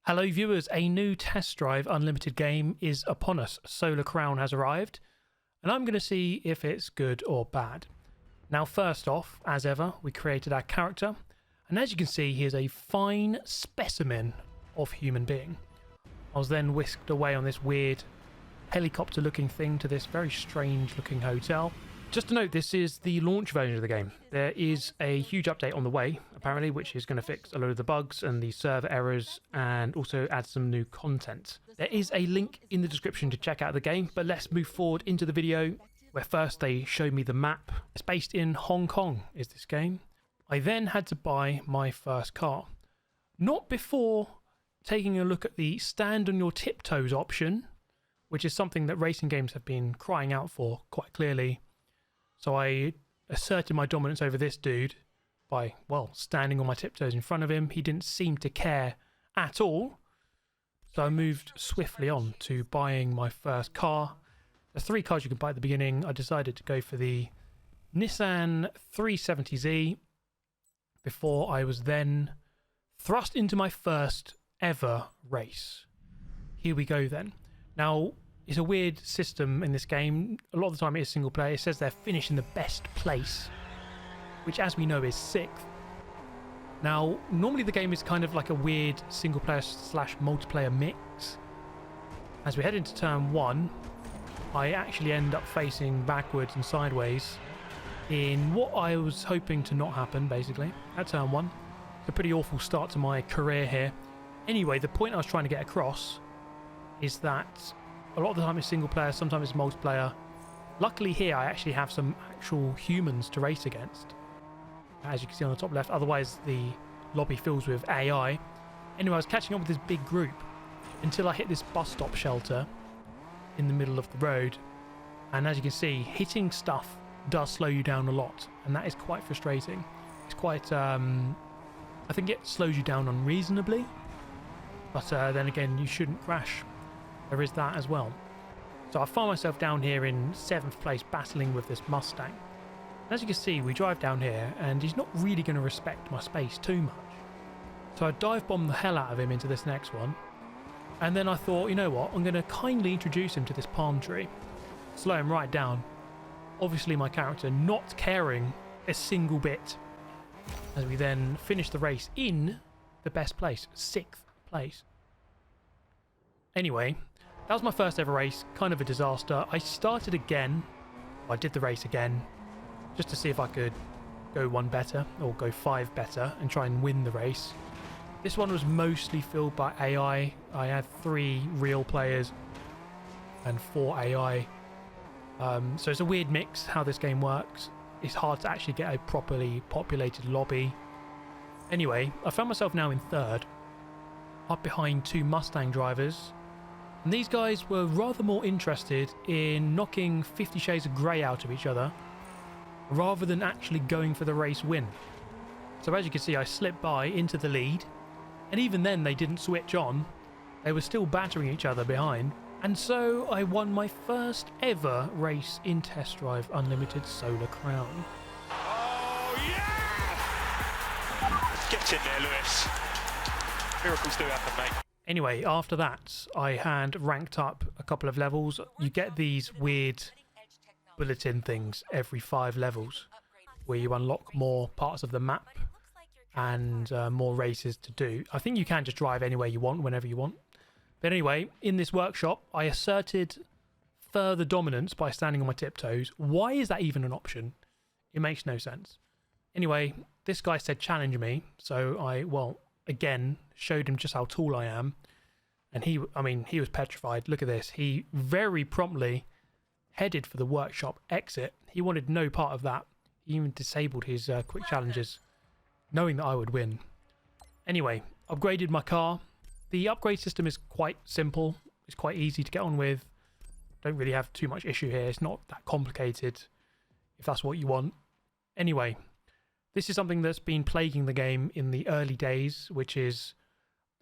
Hello viewers, a new test drive unlimited game is upon us. Solar Crown has arrived and I'm going to see if it's good or bad. Now first off, as ever, we created our character and as you can see he is a fine specimen of human being. I was then whisked away on this weird helicopter looking thing to this very strange looking hotel. Just to note, this is the launch version of the game. There is a huge update on the way, apparently, which is going to fix a load of the bugs and the server errors and also add some new content. There is a link in the description to check out the game, but let's move forward into the video where first they showed me the map. It's based in Hong Kong, is this game. I then had to buy my first car. Not before taking a look at the stand on your tiptoes option, which is something that racing games have been crying out for quite clearly. So I asserted my dominance over this dude by, well, standing on my tiptoes in front of him. He didn't seem to care at all. So I moved swiftly on to buying my first car. There's 3 cars you can buy at the beginning. I decided to go for the Nissan 370Z before I was then thrust into my first ever race. Here we go then. Now, it's a weird system in this game. A lot of the time it is single player. It says they're finishing the best place, which as we know is 6th. Now, normally the game is kind of like a weird single player / multiplayer mix. As we head into turn 1, I actually end up facing backwards and sideways in what I was hoping to not happen, basically, at turn 1. It's a pretty awful start to my career here. Anyway, the point I was trying to get across is that a lot of the time it's single player, sometimes it's multiplayer. Luckily here I actually have some actual humans to race against, as you can see on the top left. Otherwise the lobby fills with AI. Anyway, I was catching up with this big group until I hit this bus stop shelter in the middle of the road, and as you can see, hitting stuff does slow you down a lot, and that is quite frustrating. It's quite I think it slows you down unreasonably, but then again, you shouldn't crash. There is that as well. So I find myself down here in 7th place battling with this Mustang. As you can see, we drive down here and he's not really going to respect my space too much. So I dive bomb the hell out of him into this next one. And then I thought, you know what, I'm going to kindly introduce him to this palm tree. Slow him right down. Obviously my character not caring a single bit. As we then finish the race in the best place, 6th place. Anyway, that was my first ever race, kind of a disaster. I started again, I did the race again, just to see if I could go 1 better, or go 5 better, and try and win the race. This one was mostly filled by AI. I had 3 real players and 4 AI. So it's a weird mix how this game works. It's hard to actually get a properly populated lobby. Anyway, I found myself now in 3rd, up behind 2 Mustang drivers. And these guys were rather more interested in knocking 50 Shades of Grey out of each other rather than actually going for the race win. So as you can see, I slipped by into the lead, and even then they didn't switch on. They were still battering each other behind. And so I won my first ever race in Test Drive Unlimited Solar Crown. Oh yeah! Get in there, Lewis. Miracles do happen, mate. Anyway, after that, I had ranked up a couple of levels. You get these weird bulletin things every 5 levels, where you unlock more parts of the map and more races to do. I think you can just drive anywhere you want, whenever you want. But anyway, in this workshop, I asserted further dominance by standing on my tiptoes. Why is that even an option? It makes no sense. Anyway, this guy said challenge me, so I, well, again, showed him just how tall I am, and he was petrified. Look at this. He very promptly headed for the workshop exit. He wanted no part of that. He even disabled his quick challenges, knowing that I would win. Anyway, upgraded my car. The upgrade system is quite simple. It's quite easy to get on with. Don't really have too much issue here. It's not that complicated, if that's what you want. Anyway, this is something that's been plaguing the game in the early days, which is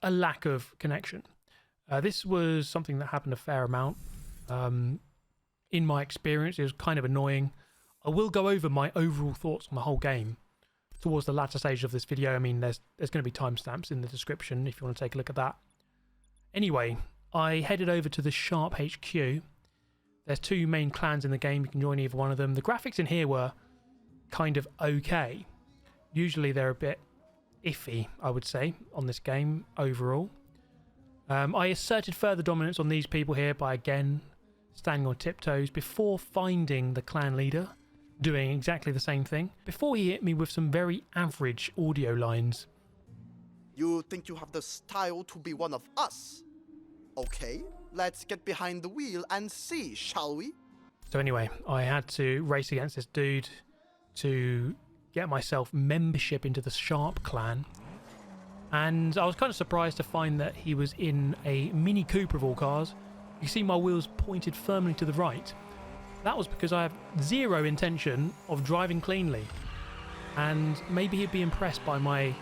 a lack of connection. This was something that happened a fair amount. In my experience, it was kind of annoying. I will go over my overall thoughts on the whole game towards the latter stage of this video. I mean, there's going to be timestamps in the description if you want to take a look at that. Anyway, I headed over to the Sharp HQ. There's 2 main clans in the game. You can join either one of them. The graphics in here were kind of okay. Usually they're a bit iffy, I would say, on this game overall. I asserted further dominance on these people here by, again, standing on tiptoes before finding the clan leader, doing exactly the same thing, before he hit me with some very average audio lines. You think you have the style to be one of us? Okay, let's get behind the wheel and see, shall we? So anyway, I had to race against this dude to get myself membership into the Sharp clan. And I was kind of surprised to find that he was in a Mini Cooper of all cars. You see my wheels pointed firmly to the right. That was because I have zero intention of driving cleanly. And maybe he'd be impressed by my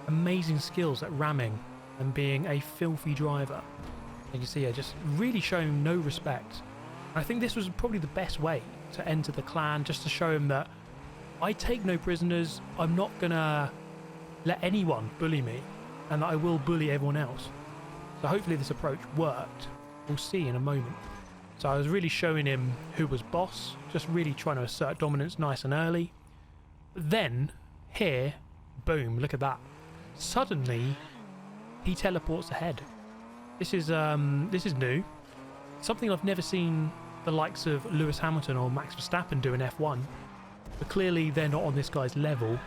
amazing skills at ramming and being a filthy driver. You can see here, just really showing no respect. I think this was probably the best way to enter the clan, just to show him that I take no prisoners, I'm not gonna let anyone bully me, and that I will bully everyone else. So hopefully this approach worked. We'll see in a moment. So I was really showing him who was boss, just really trying to assert dominance nice and early. But then, here, boom, look at that. Suddenly, he teleports ahead. This is new. Something I've never seen the likes of Lewis Hamilton or Max Verstappen do in F1. But clearly they're not on this guy's level.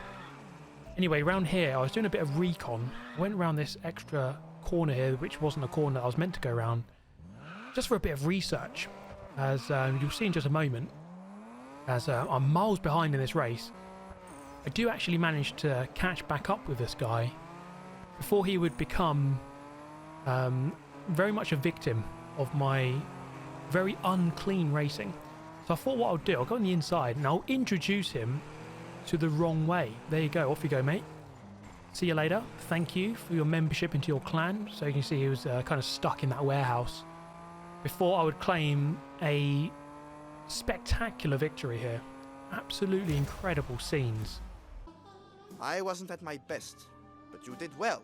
Anyway, around here, I was doing a bit of recon. I went around this extra corner here, which wasn't a corner that I was meant to go around, just for a bit of research, as you'll see in just a moment. As I'm miles behind in this race, I do actually manage to catch back up with this guy before he would become very much a victim of my very unclean racing. So I thought what I'll do, I'll go on the inside and I'll introduce him to the wrong way. There you go, off you go, mate. See you later. Thank you for your membership into your clan. So you can see he was kind of stuck in that warehouse before I would claim a spectacular victory here. Absolutely incredible scenes. I wasn't at my best, but you did well.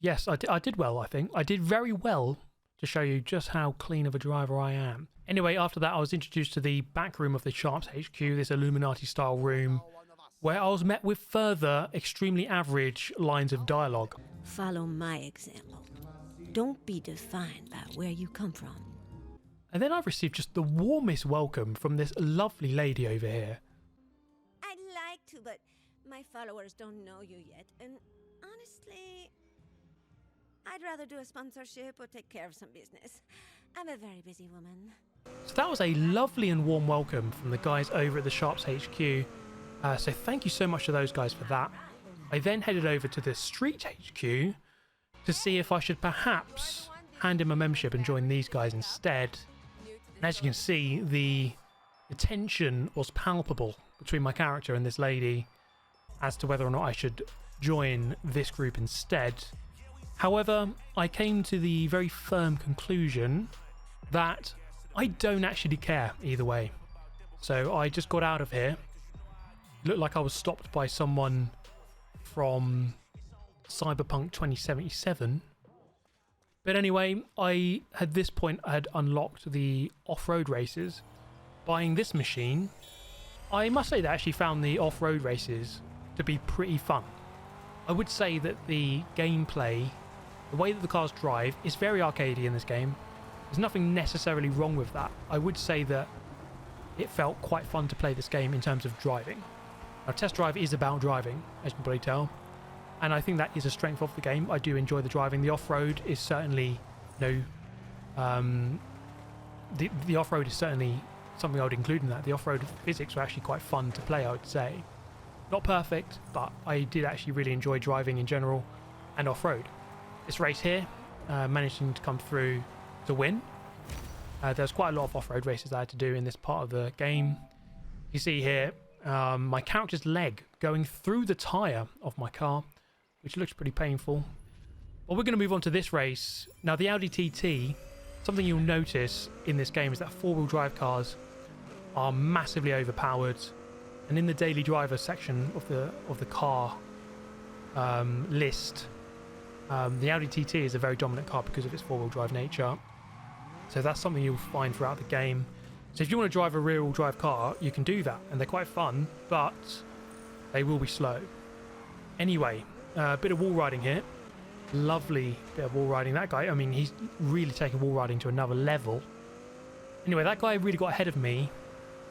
Yes, I did well, I think. I did very well to show you just how clean of a driver I am. Anyway, after that, I was introduced to the back room of the Sharps HQ, this Illuminati-style room, where I was met with further extremely average lines of dialogue. Follow my example. Don't be defined by where you come from. And then I've received just the warmest welcome from this lovely lady over here. I'd like to, but my followers don't know you yet, and honestly, I'd rather do a sponsorship or take care of some business. I'm a very busy woman. So that was a lovely and warm welcome from the guys over at the Sharps HQ. So thank you so much to those guys for that. I then headed over to the Street HQ to see if I should perhaps hand him a membership and join these guys instead. And as you can see, the tension was palpable between my character and this lady as to whether or not I should join this group instead. However, I came to the very firm conclusion that I don't actually care either way. So I just got out of here. It looked like I was stopped by someone from Cyberpunk 2077. But anyway, at this point I had unlocked the off-road races. Buying this machine, I must say that I actually found the off-road races to be pretty fun. I would say that the gameplay, the way that the cars drive, is very arcadey in this game. There's nothing necessarily wrong with that. I would say that it felt quite fun to play this game in terms of driving. Now, Test Drive is about driving, as you can probably tell, and I think that is a strength of the game. I do enjoy the driving. The off-road is certainly, the off-road is certainly something I would include in that. The off-road physics were actually quite fun to play, I would say. Not perfect, but I did actually really enjoy driving in general and off-road. This race here, managing to come through to win. There's quite a lot of off-road races I had to do in this part of the game. You see here, my character's leg going through the tyre of my car, which looks pretty painful. But we're going to move on to this race. Now, the Audi TT, something you'll notice in this game is that four-wheel drive cars are massively overpowered. And in the daily driver section of the car list, The Audi TT is a very dominant car because of its four-wheel drive nature. So that's something you'll find throughout the game. So if you want to drive a rear-wheel drive car, you can do that. And they're quite fun, but they will be slow. Anyway, a bit of wall riding here. Lovely bit of wall riding. That guy, I mean, he's really taken wall riding to another level. Anyway, that guy really got ahead of me.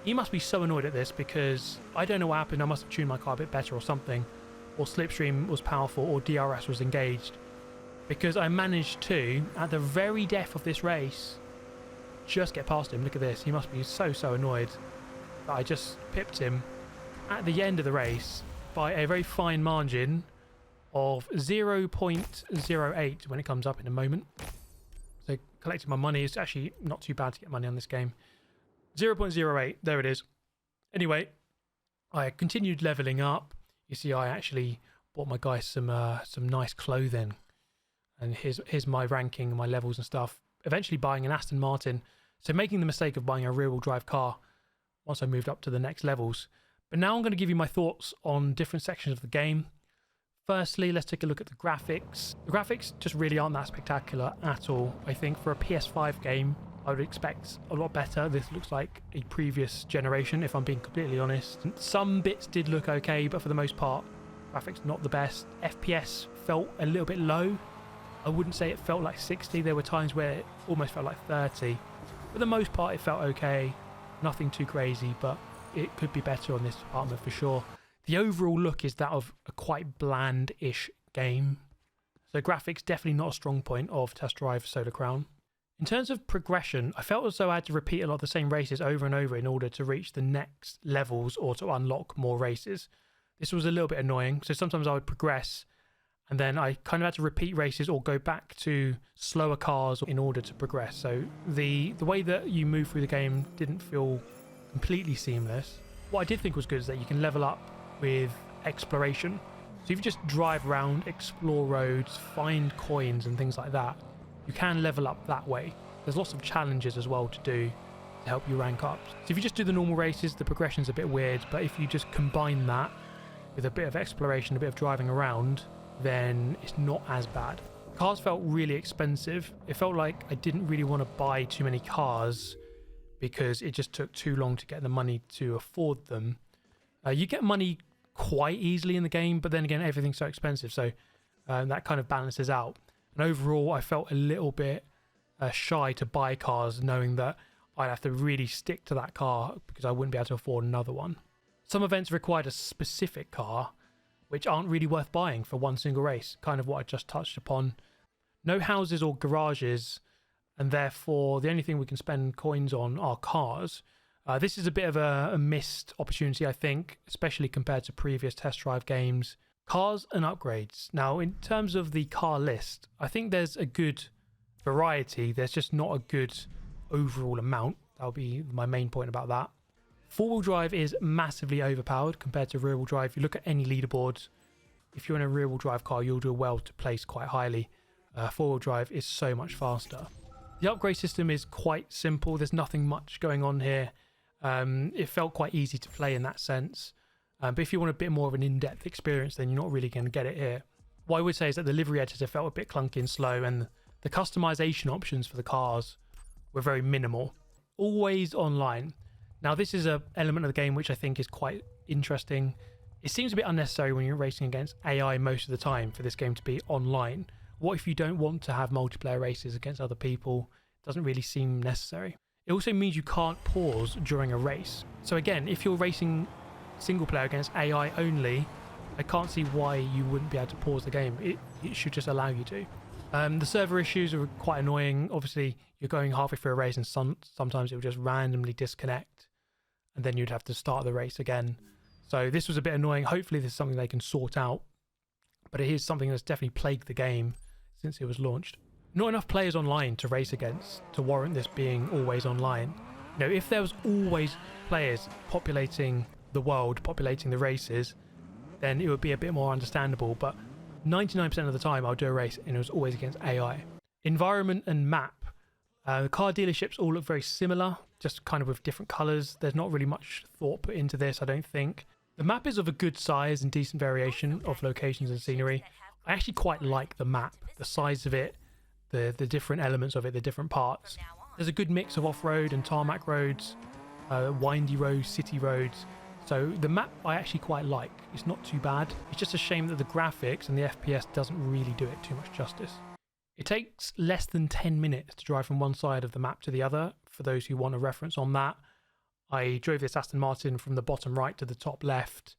He must be so annoyed at this because I don't know what happened. I must have tuned my car a bit better or something. Or slipstream was powerful or DRS was engaged. Because I managed to, at the very death of this race, just get past him. Look at this. He must be so annoyed that I just pipped him at the end of the race by a very fine margin of 0.08 when it comes up in a moment. So collecting my money is actually not too bad to get money on this game. 0.08, there it is. Anyway, I continued leveling up. You see, I actually bought my guy some nice clothing. And here's my ranking and my levels and stuff. Eventually buying an Aston Martin. So making the mistake of buying a rear-wheel drive car once I moved up to the next levels. But now I'm going to give you my thoughts on different sections of the game. Firstly, let's take a look at the graphics. The graphics just really aren't that spectacular at all. I think for a PS5 game, I would expect a lot better. This looks like a previous generation, if I'm being completely honest. Some bits did look okay, but for the most part, graphics not the best. FPS felt a little bit low. I wouldn't say it felt like 60. There were times where it almost felt like 30. For the most part, it felt okay. Nothing too crazy, but it could be better on this department for sure. The overall look is that of a quite bland-ish game. So graphics definitely not a strong point of Test Drive Solar Crown. In terms of progression, I felt as though I had to repeat a lot of the same races over and over in order to reach the next levels or to unlock more races. This was a little bit annoying. So sometimes I would progress and then I kind of had to repeat races or go back to slower cars in order to progress. So the way that you move through the game didn't feel completely seamless. What I did think was good is that you can level up with exploration. So if you just drive around, explore roads, find coins and things like that, you can level up that way. There's lots of challenges as well to do to help you rank up. So if you just do the normal races, the progression's a bit weird, but if you just combine that with a bit of exploration, a bit of driving around, then it's not as bad. Cars felt really expensive. It felt like I didn't really want to buy too many cars because it just took too long to get the money to afford them. You get money quite easily in the game, but then again, everything's so expensive, so that kind of balances out. And overall, I felt a little bit shy to buy cars, knowing that I'd have to really stick to that car because I wouldn't be able to afford another one. Some events required a specific car, which aren't really worth buying for one single race, kind of what I just touched upon. No houses or garages, and therefore the only thing we can spend coins on are cars. This is a bit of a missed opportunity, I think, especially compared to previous test drive games. Cars and upgrades. Now, in terms of the car list, I think there's a good variety. There's just not a good overall amount. That'll be my main point about that. Four-wheel drive is massively overpowered compared to rear-wheel drive. If you look at any leaderboards, if you're in a rear-wheel drive car, you'll do well to place quite highly. Four-wheel drive is so much faster. The upgrade system is quite simple. There's nothing much going on here. It felt quite easy to play in that sense. But if you want a bit more of an in-depth experience, then you're not really going to get it here. What I would say is that the livery editor felt a bit clunky and slow, and the customization options for the cars were very minimal. Always online. Now, this is an element of the game which I think is quite interesting. It seems a bit unnecessary when you're racing against AI most of the time for this game to be online. What if you don't want to have multiplayer races against other people? It doesn't really seem necessary. It also means you can't pause during a race. So again, if you're racing single player against AI only, I can't see why you wouldn't be able to pause the game. It should just allow you to. The server issues are quite annoying. Obviously, you're going halfway through a race and sometimes it will just randomly disconnect and then you'd have to start the race again. So this was a bit annoying. Hopefully this is something they can sort out, but it is something that's definitely plagued the game since it was launched. Not enough players online to race against to warrant this being always online. You know, if there was always players populating the world, populating the races, then it would be a bit more understandable, but 99% of the time I'll do a race and it was always against AI. Environment and map. The car dealerships all look very similar, just kind of with different colours. There's not really much thought put into this, I don't think. The map is of a good size and decent variation of locations and scenery. I actually quite like the map, the size of it, the different elements of it, the different parts. There's a good mix of off-road and tarmac roads, windy roads, city roads. So the map I actually quite like. It's not too bad. It's just a shame that the graphics and the FPS doesn't really do it too much justice. It takes less than 10 minutes to drive from one side of the map to the other. For those who want a reference on that, I drove this Aston Martin from the bottom right to the top left.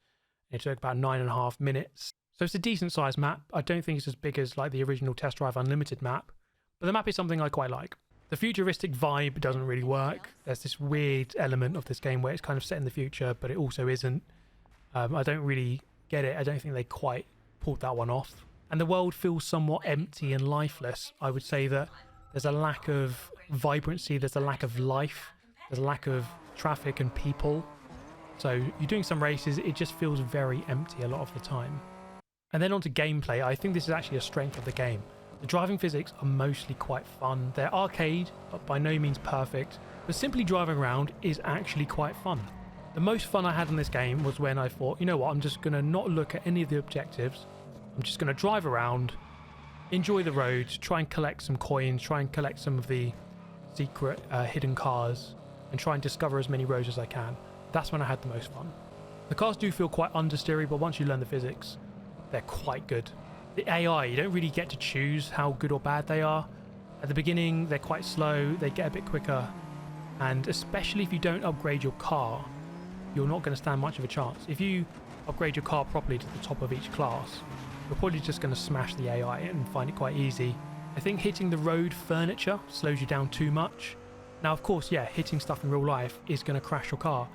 It took about 9.5 minutes. So it's a decent sized map. I don't think it's as big as like the original Test Drive Unlimited map, but the map is something I quite like. The futuristic vibe doesn't really work. There's this weird element of this game where it's kind of set in the future, but it also isn't. I don't really get it. I don't think they quite pulled that one off. And the world feels somewhat empty and lifeless. I would say that there's a lack of vibrancy, there's a lack of life, there's a lack of traffic and people. So you're doing some races, it just feels very empty a lot of the time. And then on to gameplay. I think this is actually a strength of the game. The driving physics are mostly quite fun. They're arcade, but by no means perfect. But simply driving around is actually quite fun. The most fun I had in this game was when I thought, you know what, I'm just going to not look at any of the objectives. I'm just going to drive around, enjoy the roads, try and collect some coins, try and collect some of the secret hidden cars, and try and discover as many roads as I can. That's when I had the most fun. The cars do feel quite understeery, but once you learn the physics, they're quite good. The AI, you don't really get to choose how good or bad they are. At the beginning, they're quite slow, they get a bit quicker, and especially if you don't upgrade your car, you're not going to stand much of a chance. If you upgrade your car properly to the top of each class, you're probably just going to smash the AI and find it quite easy. I think hitting the road furniture slows you down too much. Now, of course, yeah, hitting stuff in real life is going to crash your car.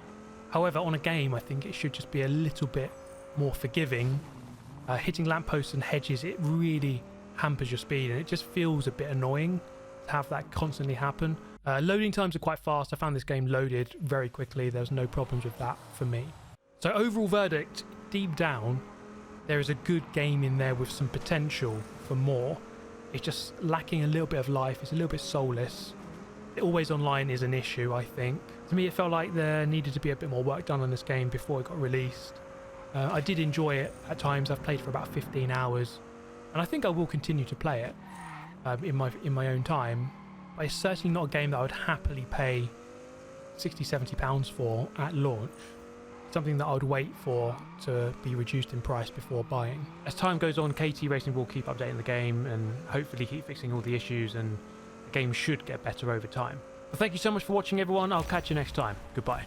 However, on a game, I think it should just be a little bit more forgiving. Hitting lampposts and hedges, it really hampers your speed, and it just feels a bit annoying to have that constantly happen. Loading times are quite fast. I found this game loaded very quickly. There's no problems with that for me. So overall verdict, deep down, there is a good game in there with some potential for more. It's just lacking a little bit of life. It's a little bit soulless. The always online is an issue, I think. To me, it felt like there needed to be a bit more work done on this game before it got released. I did enjoy it at times. I've played for about 15 hours, and I think I will continue to play it in my own time. But it's certainly not a game that I would happily pay £60-70 for at launch. Something that I would wait for to be reduced in price before buying. As time goes on, KT Racing will keep updating the game and hopefully keep fixing all the issues, and the game should get better over time. But thank you so much for watching, everyone. I'll catch you next time. Goodbye.